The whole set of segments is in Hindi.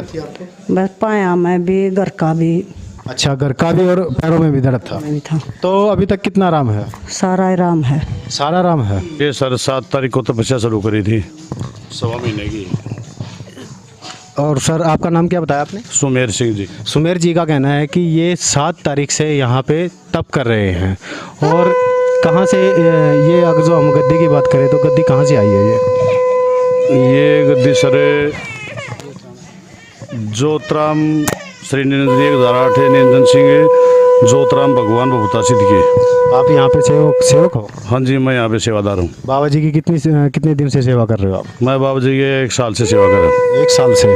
दर्द थी आपको? बस पाया में भी, घर का भी। अच्छा, घर का भी और पैरों में भी दर्द था। भी था। तो अभी तक कितना आराम है? सारा आराम है। सारा आराम है। ये सर 7 तारीख को तपस्या शुरू करी थी, 1.25 महीने की। और सर आपका नाम क्या बताया आपने? सुमेर सिंह जी। सुमेर जी का कहना है कि ये 7 तारीख से यहाँ पे तप कर रहे हैं। और कहाँ से ये अगर जो हम गद्दी की बात करें तो गद्दी कहाँ से आई है ये गद्दी सर जोतराम श्री निरंजन 1008 निरंजन सिंह जोतराम भगवान बबूता सिद्ध के। आप यहाँ पे सेवक हो? हाँ जी, मैं यहाँ पे सेवादार हूँ। बाबा जी की कितने दिन से सेवा कर रहे हो आप? मैं बाबा जी के 1 साल से सेवा कर रहा हूँ। 1 साल से।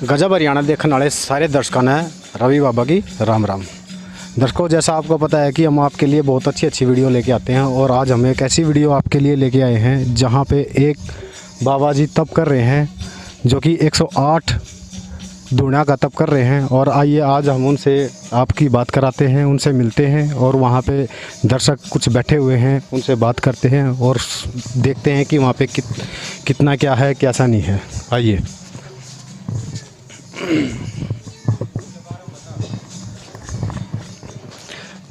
गजब हरियाणा देखने वाले सारे दर्शकों ने रवि बाबा की राम राम। दर्शकों, जैसा आपको पता है कि हम आपके लिए बहुत अच्छी वीडियो लेके आते हैं और आज हम एक ऐसी वीडियो आपके लिए लेके आए हैं जहां पे एक बाबा जी तप कर रहे हैं जो कि 108 दुनिया का तप कर रहे हैं। और आइए आज हम उनसे आपकी बात कराते हैं, उनसे मिलते हैं और वहाँ पे दर्शक कुछ बैठे हुए हैं, उनसे बात करते हैं और देखते हैं कि वहाँ पे कितना क्या है, कैसा नहीं है। आइए।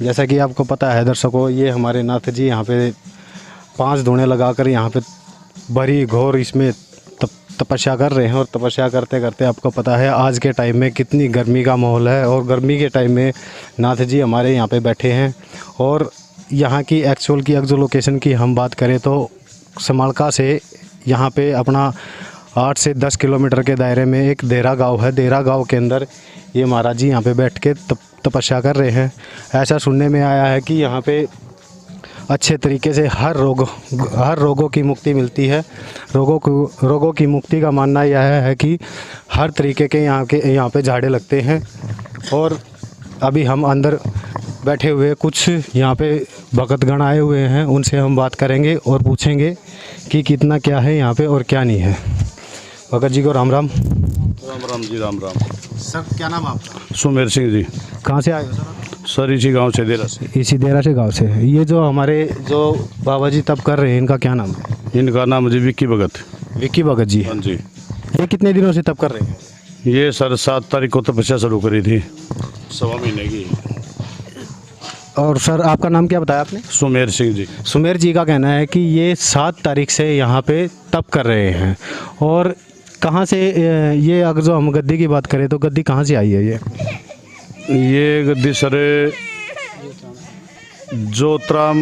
जैसा कि आपको पता है दर्शकों, ये हमारे नाथ जी यहाँ पे 5 धूणे लगाकर यहाँ पे भरी घोर इसमें तपस्या कर रहे हैं। और तपस्या करते करते आपको पता है आज के टाइम में कितनी गर्मी का माहौल है और गर्मी के टाइम में नाथ जी हमारे यहाँ पे बैठे हैं। और यहाँ की एक्चुअल की जो लोकेशन की हम बात करें तो समालका से यहाँ पे अपना 8 से 10 किलोमीटर के दायरे में एक देरा गांव है। देरा गांव के अंदर ये महाराज जी यहाँ पे बैठ के तपस्या कर रहे हैं। ऐसा सुनने में आया है कि यहाँ पे अच्छे तरीके से हर रोगों की मुक्ति मिलती है। रोगों की मुक्ति का मानना यह है कि हर तरीके के यहाँ पे झाड़े लगते हैं। और अभी हम अंदर बैठे हुए कुछ यहाँ पे भगतगण आए हुए हैं, उनसे हम बात करेंगे और पूछेंगे कि कितना क्या है यहाँ पे और क्या नहीं है। भगत जी को राम राम। राम राम जी, राम राम। सर क्या नाम है आपका? सुमेर सिंह जी। कहाँ से आए हो सर? सर इसी गांव से, देरा से। इसी देरा से गांव से। ये जो हमारे जो बाबा जी तप कर रहे हैं इनका क्या नाम है? इनका नाम जी विक्की भगत। विक्की भगत जी। हाँ जी। ये कितने दिनों से तप कर रहे हैं? ये सर 7 तारीख को तपस्या शुरू करी थी, 1.25 महीने की। और सर आपका नाम क्या बताया आपने? सुमेर सिंह जी। सुमेर जी का कहना है कि ये 7 तारीख से यहाँ पे तप कर रहे हैं। और कहाँ से ये अगर जो हम गद्दी की बात करें तो गद्दी कहाँ से आई है ये गद्दी सर जोतराम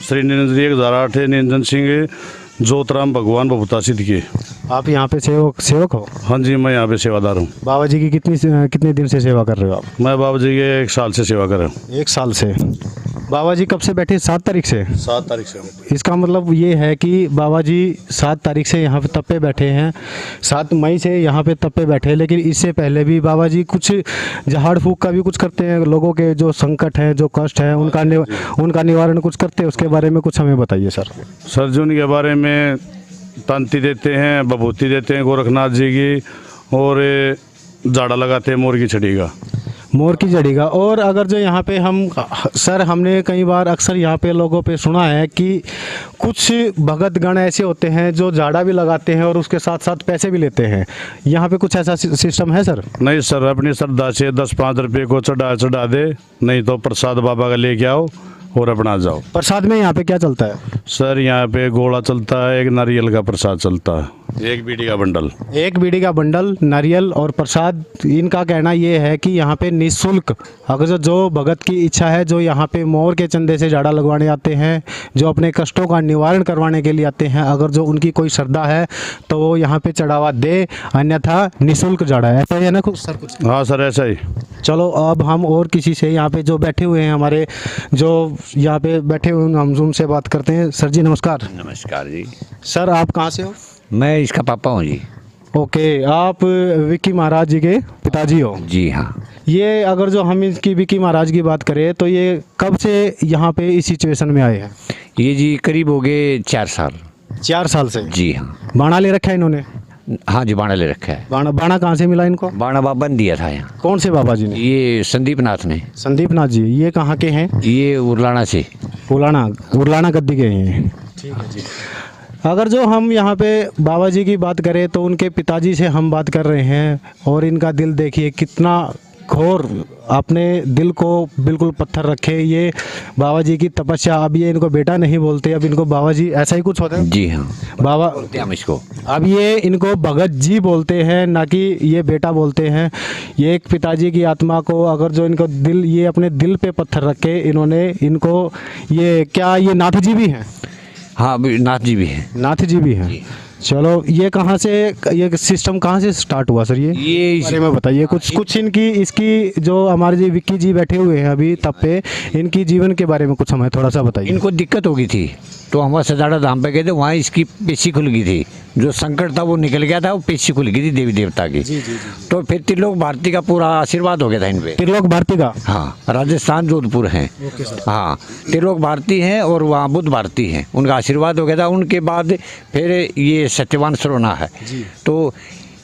श्री निरंजन 1008 निरंजन सिंह जोतराम भगवान बबूता सिद्ध के। आप यहाँ पे सेवक हो? हाँ जी, मैं यहाँ पे सेवादार हूँ। बाबा जी की कितने दिन से सेवा कर रहे हो आप? मैं बाबा जी के 1 साल से सेवा कर रहा हूँ। 1 साल से। बाबा जी कब से बैठे? 7 तारीख से। 7 तारीख से। इसका मतलब ये है कि बाबा जी 7 तारीख से यहाँ पे तपे बैठे हैं, 7 मई से यहाँ पे तपे बैठे हैं। लेकिन इससे पहले भी बाबा जी कुछ झाड़ फूक का भी कुछ करते हैं, लोगों के जो संकट हैं, जो कष्ट हैं, उनका निवारण कुछ करते हैं। उसके बारे में कुछ हमें बताइए सर। सर जी उनके बारे में तंती देते हैं, बभूति देते हैं गोरखनाथ जी की, और झाड़ा लगाते हैं मोर की छड़ी का। मोर की जड़ी का। और अगर जो यहाँ पे हम सर हमने कई बार अक्सर यहाँ पे लोगों पे सुना है कि कुछ भगत गण ऐसे होते हैं जो झाड़ा भी लगाते हैं और उसके साथ साथ पैसे भी लेते हैं, यहाँ पे कुछ ऐसा सिस्टम है सर? नहीं सर, अपनी श्रद्धा से 10-5 रुपये को चढ़ा दे, नहीं तो प्रसाद बाबा का लेके आओ और अपना जाओ। प्रसाद में यहाँ पे क्या चलता है? सर यहाँ पे गोला चलता है, एक नारियल का प्रसाद चलता है, एक बीड़ी का बंडल। एक बीड़ी का बंडल, नारियल और प्रसाद। इनका कहना ये है कि यहाँ पे निःशुल्क, अगर जो भगत की इच्छा है, जो यहाँ पे मोर के चंदे से झाड़ा लगवाने आते हैं, जो अपने कष्टों का निवारण करवाने के लिए आते हैं, अगर जो उनकी कोई श्रद्धा है तो वो यहाँ पे चढ़ावा दे, अन्यथा निःशुल्क झाड़ा है। ऐसा ही है ना कुछ सर? कुछ हाँ सर, ऐसा ही। चलो अब हम और किसी से यहाँ पे जो बैठे हुए हैं, हमारे जो यहाँ पे बैठे हुए हैं, हम उनसे बात करते हैं। सर जी नमस्कार। नमस्कार जी। सर आप कहाँ से हो? मैं इसका पापा हूँ जी। ओके, आप विक्की महाराज जी के पिताजी हो? जी हाँ। ये अगर जो हम इसकी विक्की महाराज की बात करें तो ये कब से यहाँ पे इस सिचुएशन में आए हैं? ये जी करीब हो गए 4 साल। 4 साल से? जी हाँ। बाणा ले रखा है इन्होंने? हाँ जी, बाणा ले रखा है। बाणा कहाँ से मिला इनको? बाणा बाबा ने दिया था यहाँ। कौन से बाबा जी ने? ये संदीप नाथ ने। संदीप नाथ जी, ये कहाँ के हैं? ये उरलाना से। उरलाना गद्दी के हैं। ठीक है जी। अगर जो हम यहाँ पे बाबा जी की बात करें तो उनके पिताजी से हम बात कर रहे हैं, और इनका दिल देखिए कितना घोर, अपने दिल को बिल्कुल पत्थर रखे ये बाबा जी की तपस्या। अब ये इनको बेटा नहीं बोलते, अब इनको बाबा जी, ऐसा ही कुछ होता है? जी हाँ, बाबा बोलते हम इसको। अब ये इनको भगत जी बोलते हैं, ना कि ये बेटा बोलते हैं। ये एक पिताजी की आत्मा को, अगर जो इनको दिल, ये अपने दिल पे पत्थर रखे इन्होंने इनको, ये क्या ये नाथ जी भी हैं? हाँ, नाथ जी भी हैं। नाथ जी भी हैं। चलो, ये कहाँ से, ये सिस्टम कहाँ से स्टार्ट हुआ सर? ये बारे में बताइए कुछ इनकी, इसकी जो हमारे जी विक्की जी बैठे हुए हैं अभी तब पे, इनकी जीवन के बारे में कुछ हमें थोड़ा सा बताइए। इनको दिक्कत हो गई थी तो हम सजाड़ा धाम पे गए थे, वहाँ इसकी पेशी खुल गई थी, जो संकट था वो निकल गया था, वो पेशी खुल गई थी देवी देवता की। तो फिर त्रिलोक भारती का पूरा आशीर्वाद हो गया था इन पे। त्रिलोक भारती का? हाँ, राजस्थान जोधपुर हैं। हाँ, त्रिलोक भारती हैं और वहाँ बुद्ध भारती हैं, उनका आशीर्वाद हो गया था। उनके बाद फिर ये सत्यवान सरोना है। तो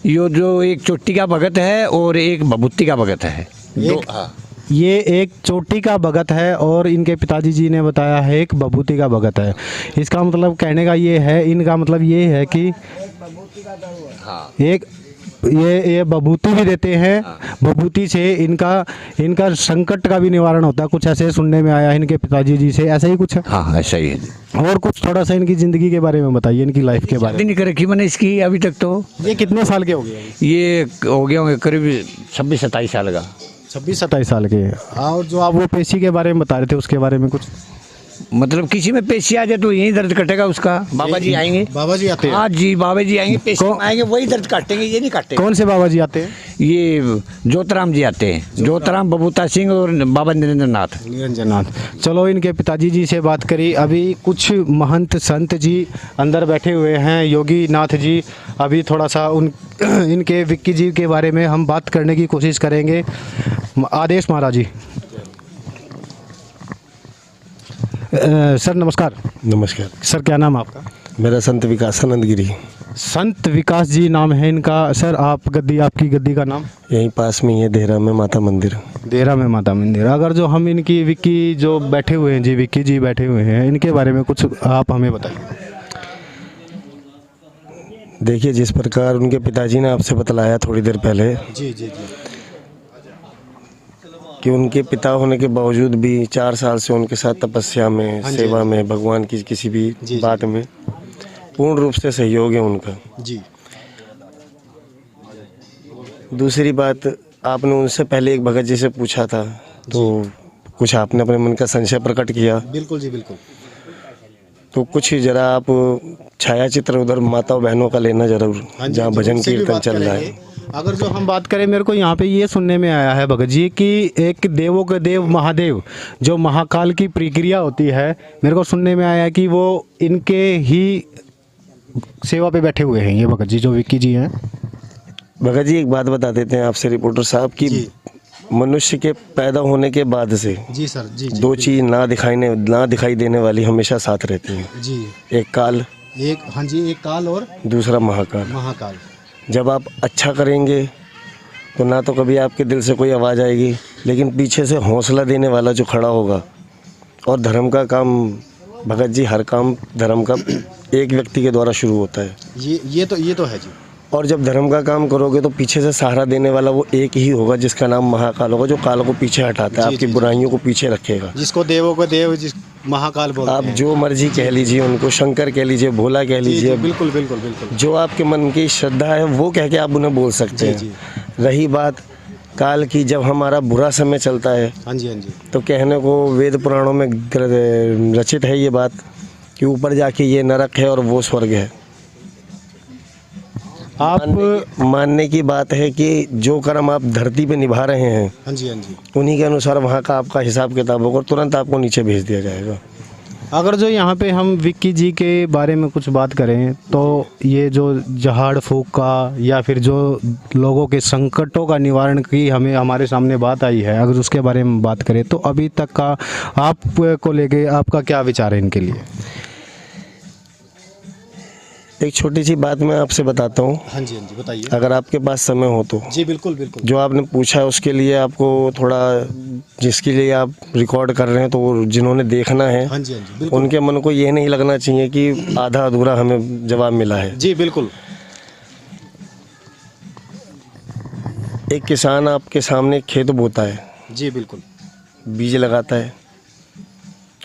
ये जो एक चोटी का भगत है और एक भभूति का भगत है। ये एक चोटी का भगत है और इनके पिताजी जी ने बताया है एक बभूति का भगत है। इसका मतलब कहने का ये है, इनका मतलब ये है कि एक ये बभूति भी देते हैं, बभूति से इनका संकट का भी निवारण होता है, कुछ ऐसे सुनने में आया है इनके पिताजी जी से। ऐसा ही कुछ है? हाँ, ऐसा ही है। और कुछ थोड़ा सा इनकी ज़िंदगी के बारे में बताइए, इनकी लाइफ के बारे में। शादी नहीं कर रखी मैंने इसकी अभी तक। तो ये कितने साल के हो गए? ये हो गया होंगे करीब 26-27 साल का। 26-27 साल के। और जो आप वो पेशी के बारे में बता रहे थे उसके बारे में कुछ? मतलब किसी में पेशी आ जाए तो यही दर्द कटेगा उसका। बाबा जी आएंगे। बाबा जी आते हैं? हाँ जी, बाबा जी आएंगे, पेशी आएंगे, वही दर्द काटेंगे, ये नहीं काटेंगे। कौन से बाबा जी आते हैं? ये ज्योतराम जी आते हैं, ज्योतराम बबूता सिंह और बाबा निरंजन नाथ। चलो, इनके पिताजी जी से बात करी। अभी कुछ महंत संत जी अंदर बैठे हुए हैं, योगी नाथ जी। अभी थोड़ा सा इनके विक्की जी के बारे में हम बात करने की कोशिश करेंगे। आदेश महाराज जी। सर नमस्कार। नमस्कार सर, क्या नाम आपका? मेरा संत विकासानंद गिरी। संत विकास जी नाम है इनका। सर आपकी गद्दी का नाम? यहीं पास में ये देहरा में माता मंदिर। देहरा में माता मंदिर। अगर जो हम इनकी विक्की जो बैठे हुए हैं जी, विक्की जी बैठे हुए हैं, इनके बारे में कुछ आप हमें बताइए। देखिए, जिस प्रकार उनके पिताजी ने आपसे बतलाया थोड़ी देर पहले जी कि उनके पिता होने के बावजूद भी 4 साल से उनके साथ तपस्या में, सेवा में, भगवान की किसी भी बात में पूर्ण रूप से सहयोग है उनका जी। दूसरी बात, आपने उनसे पहले एक भगत जी से पूछा था तो कुछ आपने अपने मन का संशय प्रकट किया। बिल्कुल जी, बिल्कुल। तो कुछ जरा आप छायाचित्र उधर माता बहनों का लेना जरूर, जहाँ भजन कीर्तन चल रहा है। अगर जो हम बात करें, मेरे को यहाँ पे ये सुनने में आया है भगत जी कि एक देवों के देव महादेव जो महाकाल की प्रक्रिया होती है, मेरे को सुनने में आया कि वो इनके ही सेवा पे बैठे हुए हैं ये भगत जी, जो विक्की जी हैं। भगत जी, एक बात बता देते हैं आपसे रिपोर्टर साहब की मनुष्य के पैदा होने के बाद से जी सर, जी 2 चीज़ ना दिखाई देने वाली हमेशा साथ रहती हैं जी। एक काल, एक काल और दूसरा महाकाल। महाकाल। जब आप अच्छा करेंगे तो ना तो कभी आपके दिल से कोई आवाज़ आएगी, लेकिन पीछे से हौसला देने वाला जो खड़ा होगा, और धर्म का काम भगत जी, हर काम धर्म का एक व्यक्ति के द्वारा शुरू होता है। ये तो है जी। और जब धर्म का काम करोगे तो पीछे से सहारा देने वाला वो एक ही होगा, जिसका नाम महाकाल होगा, जो काल को पीछे हटाता है, आपकी बुराइयों को पीछे रखेगा, जिसको देवों को देव, जिस महाकाल बोलते आप हैं। जो मर्जी कह लीजिए उनको, शंकर कह लीजिए, भोला कह लीजिए, बिल्कुल बिल्कुल बिल्कुल। जो आपके मन की श्रद्धा है वो कह के आप उन्हें बोल सकते हैं। रही बात काल की, जब हमारा बुरा समय चलता है, हाँ जी हाँ जी, तो कहने को वेद पुराणों में रचित है ये बात कि ऊपर जाके ये नरक है और वो स्वर्ग है। आप मानने की बात है कि जो कर्म आप धरती पे निभा रहे हैं, हाँ जी हाँ जी, उन्हीं के अनुसार वहाँ का आपका हिसाब किताब होगा और तुरंत आपको नीचे भेज दिया जाएगा। अगर जो यहाँ पे हम विक्की जी के बारे में कुछ बात करें तो ये जो झाड़ फूक का या फिर जो लोगों के संकटों का निवारण की हमें हमारे सामने बात आई है, अगर उसके बारे में बात करें तो अभी तक का आपको लेके आपका क्या विचार है इनके लिए? एक छोटी सी बात मैं आपसे बताता हूँ, हाँ जी हाँ जी, बताइए। अगर आपके पास समय हो तो। जी बिल्कुल बिल्कुल। जो आपने पूछा है उसके लिए आपको थोड़ा, जिसके लिए आप रिकॉर्ड कर रहे हैं, तो वो जिन्होंने देखना है, हाँ जी हाँ जी, बिल्कुल। उनके मन को ये नहीं लगना चाहिए कि आधा अधूरा हमें जवाब मिला है। जी बिल्कुल। एक किसान आपके सामने खेत बोता है, जी बिल्कुल। बीज लगाता है,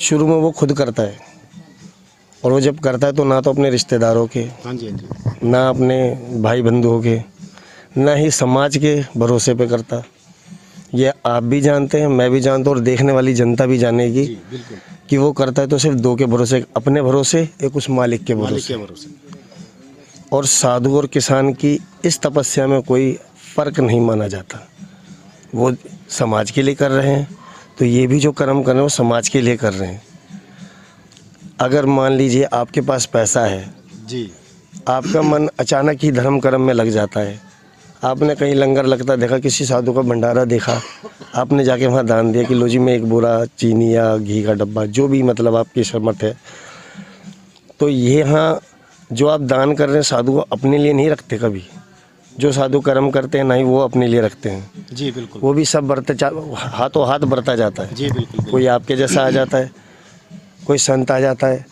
शुरू में वो खुद करता है, और वो जब करता है तो ना तो अपने रिश्तेदारों के, हाँ जी हाँ जी, ना अपने भाई बंधुओं के, ना ही समाज के भरोसे पे करता। ये आप भी जानते हैं, मैं भी जानता हूँ, और देखने वाली जनता भी जानेगी बिल्कुल। कि वो करता है तो सिर्फ दो के भरोसे, एक अपने भरोसे, एक उस मालिक के मालिक भरोसे। के भरोसे। और साधु और किसान की इस तपस्या में कोई फ़र्क नहीं माना जाता। वो समाज के लिए कर रहे हैं, तो ये भी जो कर्म कर रहे हैं वो समाज के लिए कर रहे हैं। अगर मान लीजिए आपके पास पैसा है जी, आपका मन अचानक ही धर्म कर्म में लग जाता है, आपने कहीं लंगर लगता देखा, किसी साधु का भंडारा देखा, आपने जाके वहाँ दान दिया कि लो जी मैं एक बोरा चीनी या घी का डब्बा, जो भी मतलब आपकी समर्थ है, तो ये यहाँ जो आप दान कर रहे हैं साधु को अपने लिए नहीं रखते कभी। जो साधु कर्म करते हैं ना ही वो अपने लिए रखते हैं। जी बिल्कुल। वो भी सब हाथों हाथ बरता जाता है। जी बिल्कुल। कोई आपके जैसा आ जाता है, कोई संत आ जाता है,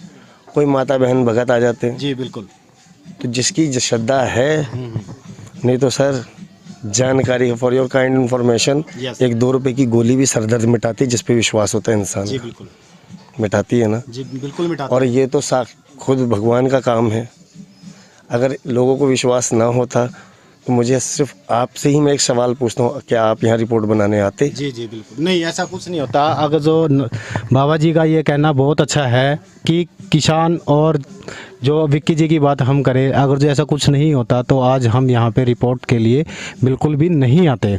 कोई माता बहन भगत आ जाते हैं। जी बिल्कुल। तो जिसकी श्रद्धा है, नहीं तो सर जानकारी for your kind information, Yes. एक 2 रुपए की गोली भी सरदर्द मिटाती है, जिस पे विश्वास होता है इंसान जी का। बिल्कुल। मिटाती है ना। जी बिल्कुल मिटाता और ये तो खुद भगवान का काम है। अगर लोगों को विश्वास ना होता तो मुझे सिर्फ आपसे ही मैं एक सवाल पूछता हूँ, क्या आप यहाँ रिपोर्ट बनाने आते? जी जी बिल्कुल नहीं, ऐसा कुछ नहीं होता। अगर जो बाबा जी का ये कहना बहुत अच्छा है कि किसान और जो विक्की जी की बात हम करें, अगर जो ऐसा कुछ नहीं होता तो आज हम यहाँ पे रिपोर्ट के लिए बिल्कुल भी नहीं आते।